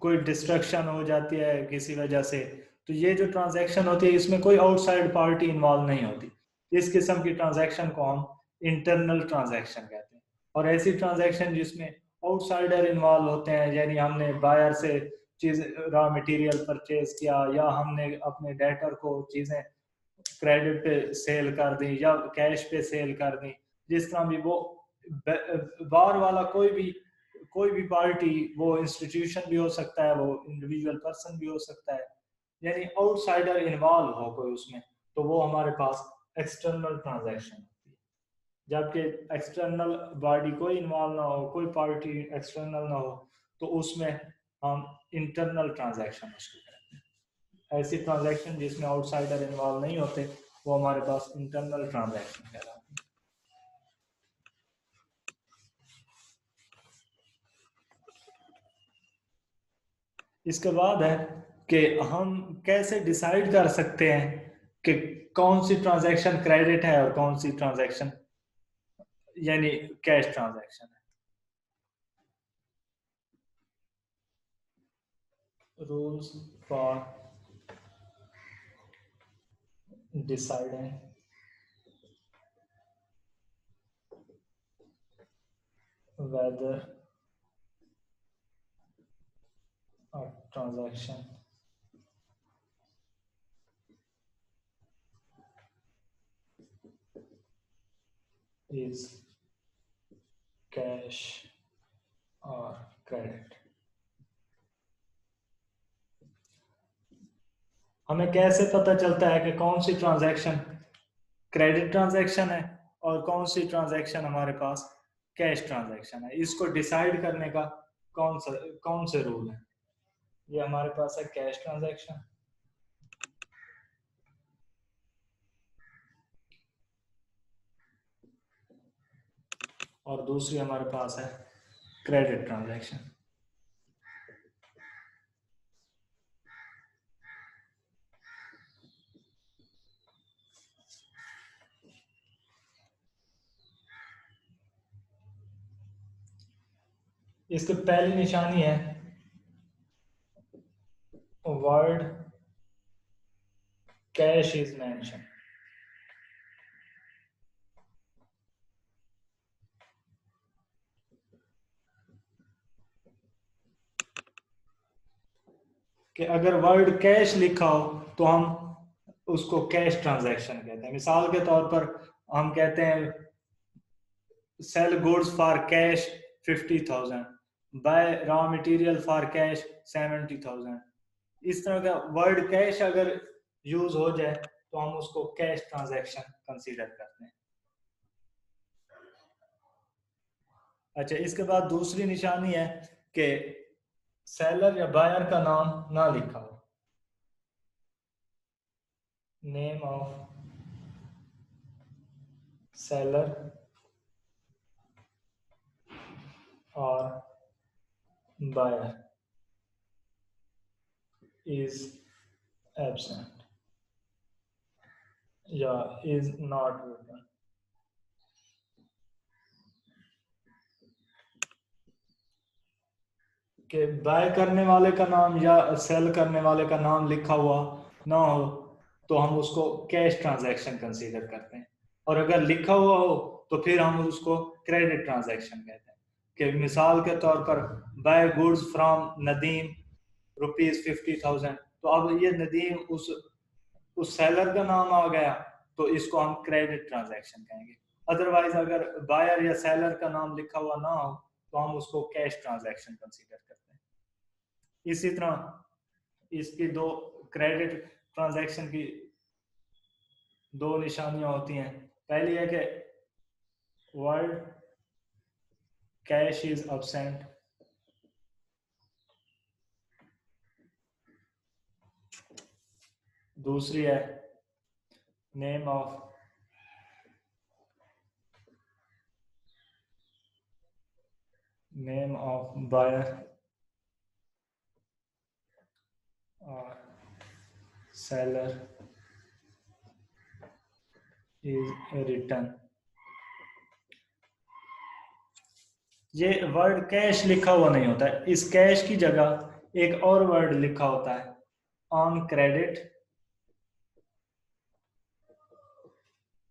कोई डिस्ट्रक्शन हो जाती है किसी वजह से, तो ये जो ट्रांजैक्शन होती है इसमें कोई आउटसाइड पार्टी इन्वॉल्व नहीं होती। इस किस्म की ट्रांजैक्शन को हम इंटरनल ट्रांजैक्शन कहते हैं। और ऐसी ट्रांजैक्शन जिसमें आउटसाइडर इन्वॉल्व होते हैं, यानी हमने बायर से चीज रॉ मटेरियल परचेज किया, या हमने अपने डेटर को चीजें क्रेडिट पे सेल कर दी, या कैश पे सेल कर दी, जिस तरह भी वो बाहर वाला कोई भी पार्टी, वो इंस्टीट्यूशन भी हो सकता है, वो इंडिविजुअल पर्सन भी हो सकता है, यानी आउटसाइडर इन्वॉल्व हो कोई उसमें, तो वो हमारे पास एक्सटर्नल ट्रांजैक्शन होती है। जबकि एक्सटर्नल बॉडी कोई इन्वॉल्व ना हो, कोई पार्टी एक्सटर्नल ना हो, तो उसमें हम इंटरनल ट्रांजैक्शन उसको कहते हैं। ऐसी ट्रांजैक्शन जिसमें आउटसाइडर इन्वॉल्व नहीं होते वो हमारे पास इंटरनल ट्रांजैक्शन कहलाती है। इसके बाद है कि हम कैसे डिसाइड कर सकते हैं कि कौन सी ट्रांजैक्शन क्रेडिट है और कौन सी ट्रांजैक्शन यानी कैश ट्रांजैक्शन है। Rules for deciding whether a transaction is cash or credit। हमें कैसे पता चलता है कि कौन सी ट्रांजैक्शन क्रेडिट ट्रांजैक्शन है और कौन सी ट्रांजैक्शन हमारे पास कैश ट्रांजैक्शन है? इसको डिसाइड करने का कौन से रूल है? ये हमारे पास है कैश ट्रांजैक्शन और दूसरी हमारे पास है क्रेडिट ट्रांजैक्शन। इसकी पहली निशानी है वर्ड कैश इज मेंशन। कि अगर वर्ड कैश लिखा हो तो हम उसको कैश ट्रांजैक्शन कहते हैं। मिसाल के तौर पर हम कहते हैं sell goods for cash 50,000, buy raw material for cash 70,000। इस तरह का वर्ड कैश अगर यूज हो जाए तो हम उसको कैश ट्रांजैक्शन कंसीडर करते हैं। अच्छा, इसके बाद दूसरी निशानी है कि सेलर या बायर का नाम ना लिखा हो। नेम ऑफ सेलर और बायर is absent या is not written। कि बाय करने वाले का नाम या सेल करने वाले का नाम लिखा हुआ ना हो तो हम उसको कैश ट्रांजैक्शन कंसीडर करते हैं, और अगर लिखा हुआ हो तो फिर हम उसको क्रेडिट ट्रांजैक्शन कहते हैं। कि मिसाल के तौर पर बाय गुड्स फ्रॉम नदीम ₹50,000, तो अब ये नदीम उस सेलर का नाम आ गया तो इसको हम क्रेडिट ट्रांजैक्शन कहेंगे। अदरवाइज अगर बायर या सेलर का नाम लिखा हुआ ना हो तो हम उसको कैश ट्रांजैक्शन कंसीडर करते हैं। इसी तरह इसकी दो क्रेडिट ट्रांजैक्शन की दो निशानियां होती हैं। पहली है कि वर्ड कैश इज अब्सेंट, दूसरी है नेम ऑफ बायर और सेलर इज रिटर्न। ये वर्ड कैश लिखा हुआ नहीं होता है, इस कैश की जगह एक और वर्ड लिखा होता है ऑन क्रेडिट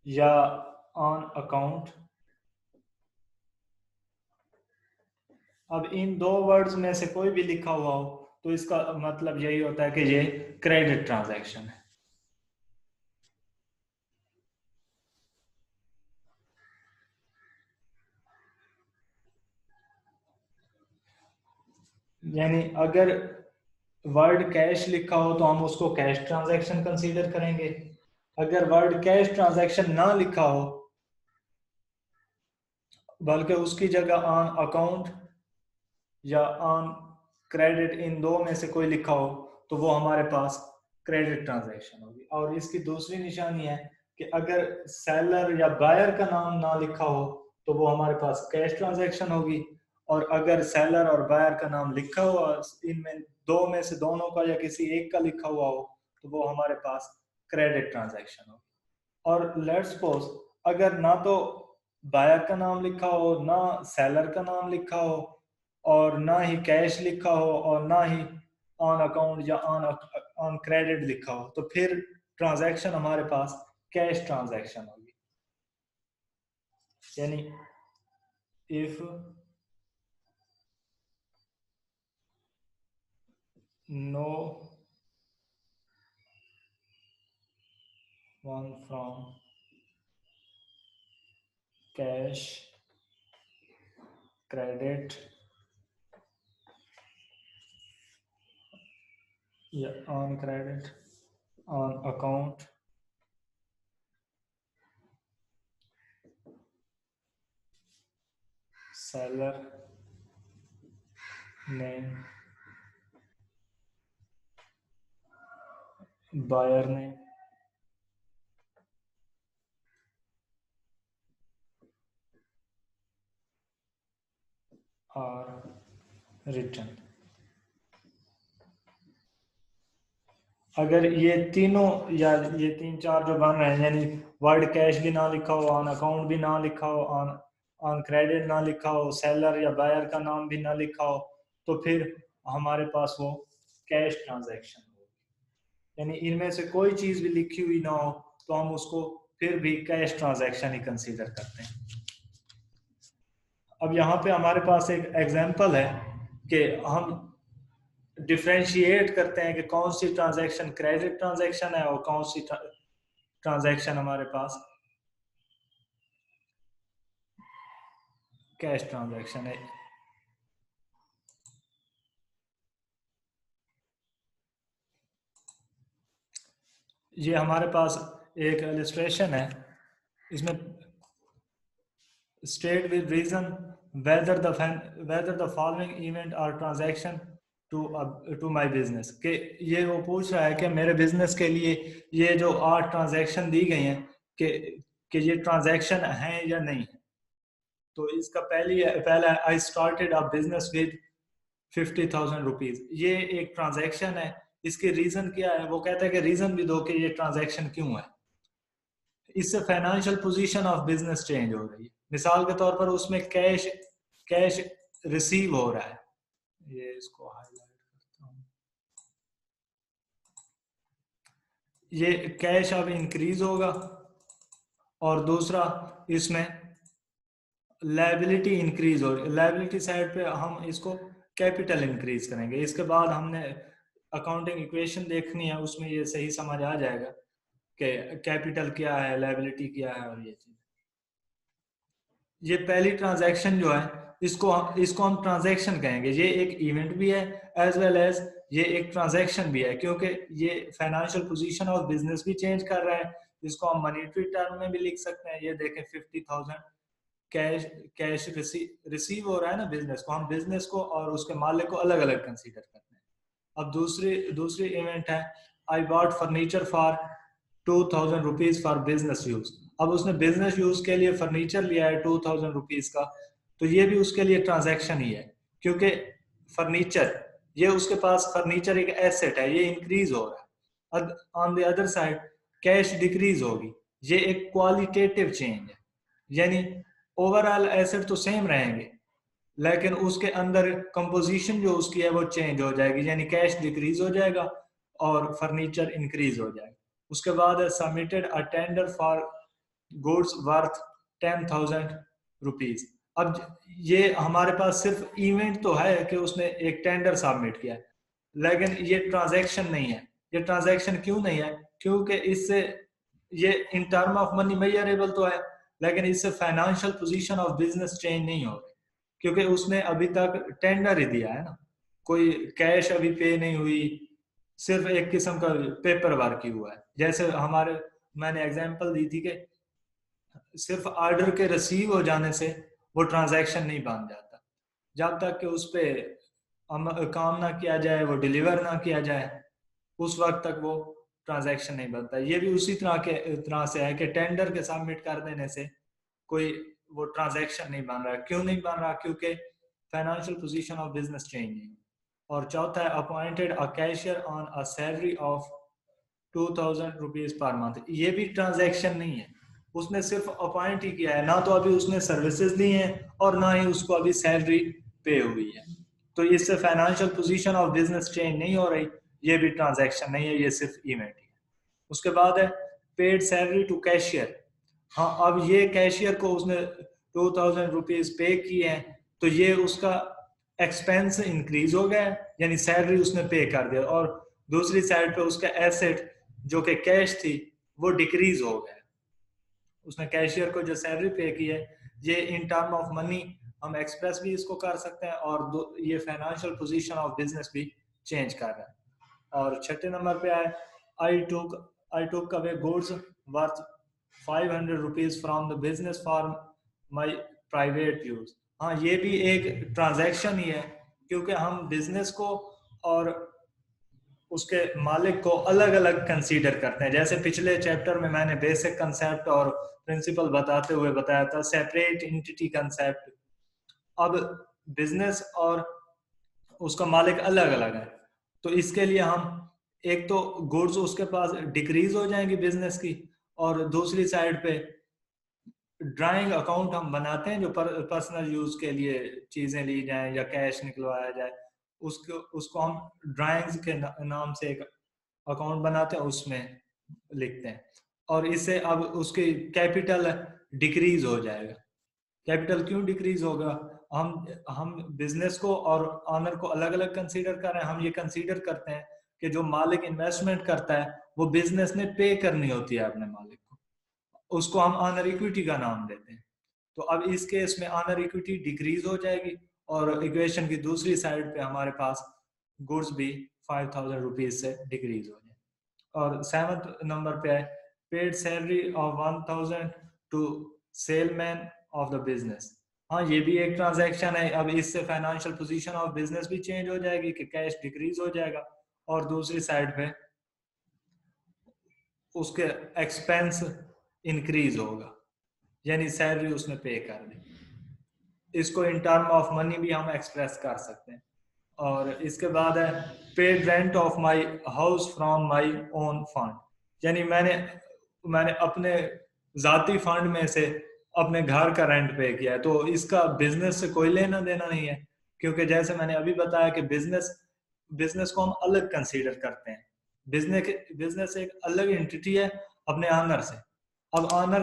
या ऑन अकाउंट। अब इन दो वर्ड्स में से कोई भी लिखा हुआ हो तो इसका मतलब यही होता है कि ये क्रेडिट ट्रांजैक्शन है। यानी अगर वर्ड कैश लिखा हो तो हम उसको कैश ट्रांजैक्शन कंसीडर करेंगे। अगर वर्ड कैश ट्रांजैक्शन ना लिखा हो बल्कि उसकी जगह ऑन अकाउंट या ऑन क्रेडिट, इन दो में से कोई लिखा हो तो वो हमारे पास क्रेडिट ट्रांजैक्शन होगी। और इसकी दूसरी निशानी है कि अगर सेलर या बायर का नाम ना लिखा हो तो वो हमारे पास कैश ट्रांजैक्शन होगी, और अगर सेलर और बायर का नाम लिखा हुआ, इनमें दो में से दोनों का या किसी एक का लिखा हुआ हो, तो वो हमारे पास क्रेडिट ट्रांजैक्शन होगी। और लेट्स सपोज अगर ना तो बायर का नाम लिखा हो, ना सेलर का नाम लिखा हो, और ना ही कैश लिखा हो, और ना ही ऑन अकाउंट या ऑन क्रेडिट लिखा हो, तो फिर ट्रांजैक्शन हमारे पास कैश ट्रांजैक्शन होगी। यानी if no one from cash, credit या on credit, on account, seller name, buyer name, और रिटर्न। अगर ये तीनों या ये तीन चार जो बन रहे हैं, यानी वर्ड कैश भी ना लिखा हो, ऑन अकाउंट भी ना लिखा हो, ऑन ऑन क्रेडिट ना लिखा हो, सेलर या बायर का नाम भी ना लिखा हो, तो फिर हमारे पास वो कैश ट्रांजैक्शन हो। यानी इनमें से कोई चीज भी लिखी हुई ना हो तो हम उसको फिर भी कैश ट्रांजैक्शन ही कंसीडर करते हैं। अब यहाँ पे हमारे पास एक एग्जांपल है कि हम डिफ्रेंशिएट करते हैं कि कौन सी ट्रांजैक्शन क्रेडिट ट्रांजैक्शन है और कौन सी ट्रांजैक्शन हमारे पास कैश ट्रांजैक्शन है। ये हमारे पास एक इलस्ट्रेशन है, इसमें state with reason whether the following event और ट्रांजैक्शन टू माय बिजनेस, के ये वो पूछ रहा है कि मेरे बिजनेस के लिए ये जो 8 ट्रांजैक्शन दी गई हैं कि ये ट्रांजैक्शन हैं या नहीं है। तो इसका पहला I started a business with 50,000 rupees, ये एक ट्रांजैक्शन है। इसके रीजन क्या है, वो कहता है कि रीजन भी दो कि ये ट्रांजैक्शन क्यों है। इससे financial position of business change हो रही है। मिसाल के तौर पर उसमें कैश कैश रिसीव हो रहा है, ये इसको हाईलाइट करता हूं, ये कैश अब इंक्रीज होगा। और दूसरा इसमें लायबिलिटी इंक्रीज हो रही है, लायबिलिटी साइड पे हम इसको कैपिटल इंक्रीज करेंगे। इसके बाद हमने अकाउंटिंग इक्वेशन देखनी है, उसमें ये सही समझ आ जाएगा कि कैपिटल क्या है, लायबिलिटी क्या है और ये चीज। ये पहली ट्रांजैक्शन जो है इसको इसको हम ट्रांजैक्शन कहेंगे। ये एक इवेंट भी है एज वेल एज ये एक ट्रांजैक्शन भी है, क्योंकि ये फाइनेंशियल पोजीशन ऑफ बिजनेस भी चेंज कर रहा है। इसको हम मॉनेटरी टर्म में भी लिख सकते हैं। ये देखें 50,000 कैश कैश रिसीव हो रहा है ना बिजनेस को, हम बिजनेस को और उसके मालिक को अलग अलग कंसीडर करते हैं। अब दूसरी दूसरी इवेंट है I bought furniture for 2,000 rupees for business use. अब उसने बिजनेस यूज के लिए फर्नीचर लिया है 2,000 रुपीज का, तो ये भी उसके लिए ट्रांजैक्शन ही है, क्योंकि फर्नीचर ये उसके पास फर्नीचर एक एसेट है, ये इंक्रीज हो रहा है। On the other side cash decrease होगी, ये एक क्वालिटेटिव चेंज है। यानी ओवरऑल एसेट तो सेम रहेंगे लेकिन उसके अंदर कंपोजिशन जो उसकी है वो चेंज हो जाएगी, यानी कैश डिक्रीज हो जाएगा और फर्नीचर इंक्रीज हो जाएगा। उसके बाद submitted a tender for goods worth 10,000 rupees. अब ये हमारे पास सिर्फ इवेंट तो है कि उसने एक टेंडर सबमिट किया, लेकिन ये ट्रांजैक्शन नहीं है। ये ट्रांजैक्शन क्यों नहीं है, क्योंकि इससे ये in term of money measurable तो है लेकिन इससे financial position of business change नहीं हो रही, क्योंकि उसने अभी तक टेंडर ही दिया है ना, कोई कैश अभी पे नहीं हुई, सिर्फ एक किस्म का पेपर वर्क ही हुआ है। जैसे हमारे मैंने एग्जांपल दी थी कि सिर्फ ऑर्डर के रिसीव हो जाने से वो ट्रांजैक्शन नहीं बन जाता। जब तक कि उस पर काम ना किया जाए, वो डिलीवर ना किया जाए, उस वक्त तक वो ट्रांजैक्शन नहीं बनता। ये भी उसी तरह से है कि टेंडर के सबमिट कर देने से कोई वो ट्रांजैक्शन नहीं बन रहा। क्यों नहीं बन रहा? क्योंकि financial position of business change नहीं। और चौथा है appointed a cashier on a salary of 2000 rupees per month. ये भी ट्रांजैक्शन नहीं है, उसने सिर्फ अपॉइंट ही किया है, ना तो अभी उसने सर्विसेज दी हैं और ना ही उसको अभी सैलरी पे हुई है। तो इससे financial position of business change नहीं हो रही, ये भी ट्रांजैक्शन नहीं है, ये सिर्फ इवेंट है। उसके बाद है पेड सैलरी टू कैशियर। हाँ, अब ये कैशियर को उसने 2000 रुपीज पे किए हैं, तो ये उसका एक्सपेंस इंक्रीज हो गया, यानी सैलरी उसने पे कर दिया, और दूसरी साइड पे उसका एसेट जो कि कैश थी वो डिक्रीज हो गया। उसने कैशियर को जो सैलरी पे की है, ये इन टर्म ऑफ मनी हम एक्सप्रेस भी इसको कर सकते हैं, और ये फाइनेंशियल पोजीशन ऑफ बिजनेस भी चेंज कर रहा है। और छठे नंबर पे आए I took away goods worth 500 rupees from the business for my private use. हाँ, ये भी एक ट्रांजैक्शन ही है, क्योंकि हम बिजनेस को और उसके मालिक को अलग अलग कंसीडर करते हैं। जैसे पिछले चैप्टर में मैंने बेसिक कंसेप्ट और प्रिंसिपल बताते हुए बताया था, सेपरेट एंटिटी कंसेप्ट। अब बिजनेस और उसका मालिक अलग अलग है, तो इसके लिए हम एक तो गुड्स उसके पास डिक्रीज हो जाएंगी बिजनेस की, और दूसरी साइड पे ड्राइंग अकाउंट हम बनाते हैं जो पर्सनल यूज के लिए चीजें ली जाएं या कैश निकलवाया जाए, उसको हम ड्राइंग्स के नाम से एक अकाउंट बनाते हैं, उसमें लिखते हैं। और इससे अब उसकी कैपिटल डिक्रीज हो जाएगा। कैपिटल क्यों डिक्रीज होगा? हम बिजनेस को और ऑनर को अलग अलग कंसीडर कर रहे हैं। हम ये कंसीडर करते हैं कि जो मालिक इन्वेस्टमेंट करता है वो बिजनेस ने पे करनी होती है अपने मालिक को, उसको हम ऑनर इक्विटी का नाम देते हैं। तो अब इस केस में ऑनर इक्विटी डिक्रीज हो जाएगी, और इक्वेशन की दूसरी साइड पे हमारे पास गुड्स भी 5000 रुपीज से डिक्रीज हो जाए। और 7th नंबर पे है paid salary of 1000 to salesman of the business. हाँ, ये भी एक ट्रांजैक्शन है। अब इससे फाइनेंशियल पोजीशन ऑफ बिजनेस भी चेंज हो जाएगी कि कैश डिक्रीज हो जाएगा, और दूसरी साइड पे उसके एक्सपेंस इंक्रीज होगा, यानी सैलरी उसने पे कर दी। इसको इन टर्म ऑफ मनी भी हम एक्सप्रेस कर सकते हैं। और इसके बाद है paid rent of my house from my own fund, यानी मैंने अपने जाती फंड में से अपने घर का रेंट पे किया है, तो इसका बिजनेस से कोई लेना देना नहीं है, क्योंकि जैसे मैंने अभी बताया कि बिजनेस को हम अलग कंसीडर करते हैं। बिजनेस एक अलग एंटिटी है अपने ऑनर से। अब ऑनर,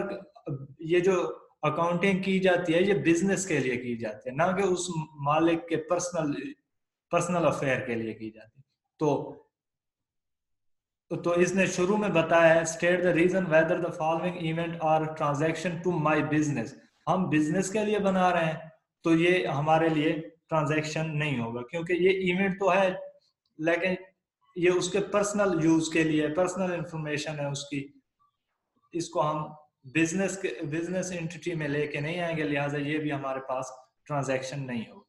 ये जो अकाउंटिंग की जाती है ये बिजनेस के लिए की जाती है, ना कि उस मालिक के पर्सनल अफेयर के लिए की जाती है। तो इसने शुरू में बताया है state the reason whether the following event are transaction to my business. हम बिजनेस के लिए बना रहे हैं, तो ये हमारे लिए ट्रांजैक्शन नहीं होगा, क्योंकि ये इवेंट तो है लेकिन ये उसके पर्सनल यूज के लिए, पर्सनल इंफॉर्मेशन है उसकी, इसको हम बिजनेस एंटिटी में लेके नहीं आएंगे, लिहाजा ये भी हमारे पास ट्रांजैक्शन नहीं होगा।